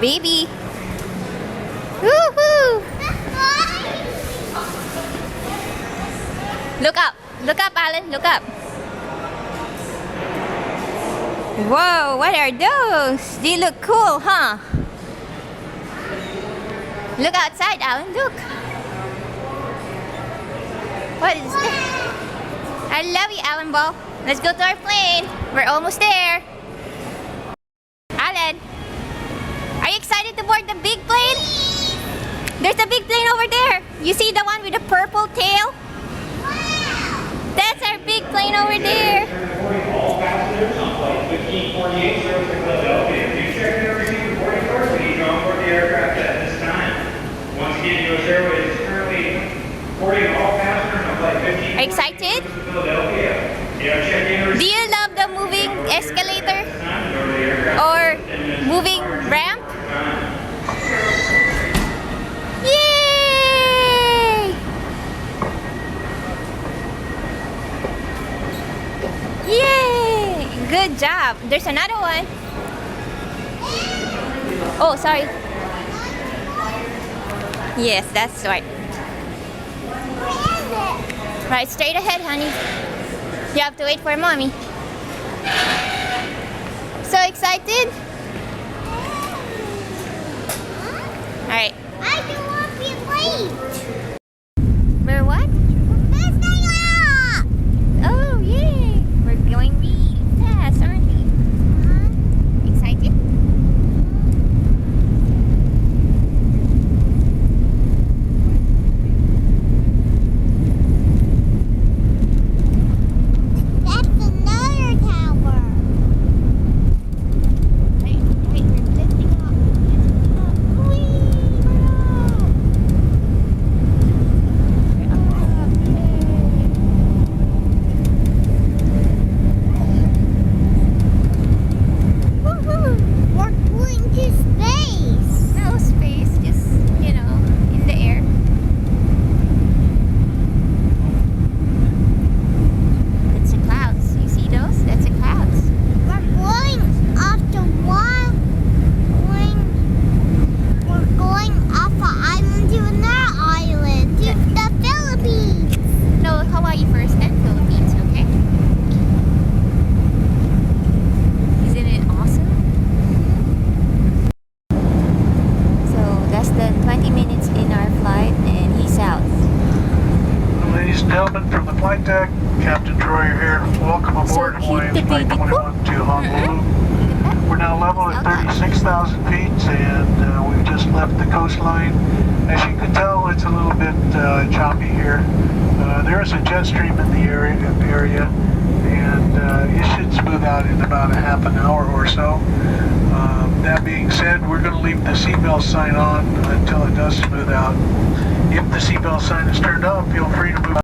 Baby. Woohoo! Look up. Look up, Alan. Look up. Whoa, what are those? They look cool, huh? Look outside, Alan. Look. What is this? I love you, Alan Ball. Let's go to our plane. We're almost there. Alan, are you excited to board the big plane? There's a big plane over there. You see the one with the purple tail? That's our big plane over there. All passengers on flight 1548 service to Philadelphia. Please check in and receive your boarding cards when you go on board the aircraft at this time. Once again, U.S. Airways is currently boarding all passengers on flight 1548 Are you excited? to Philadelphia. Do you love the moving escalator or moving ramp? Yay! Yay! Good job. There's another one. Oh, sorry. Yes, that's right. Right, straight ahead, honey. You have to wait for mommy. So excited? Alright. I don't want to be late. We're what? Oh, yay! We're going really fast, aren't we? Excited? That's another tower. Wait, we're lifting up. Whee! We're up. Yay! Woohoo! We're going to space. No space, just, in the air. That's the clouds. You see those? That's the clouds. We're going off the one. We're going off an island to another island, to the Philippines. No, Hawaii first, then Philippines, okay? Isn't it awesome? So, less than 20 minutes in our flight, and he's out. Ladies and gentlemen, from the flight deck, Captain Troyer here. Welcome aboard So cute, Hawaiian the Flight baby 21 to Honolulu. Look at that. We're now level at 36,000 feet and we've just left the coastline. As you can tell, it's a little bit choppy here. There is a jet stream in the area and it should smooth out in about a half an hour or so. That being said, we're going to leave the seatbelt sign on until it does smooth out. If the seatbelt sign is turned off, feel free to move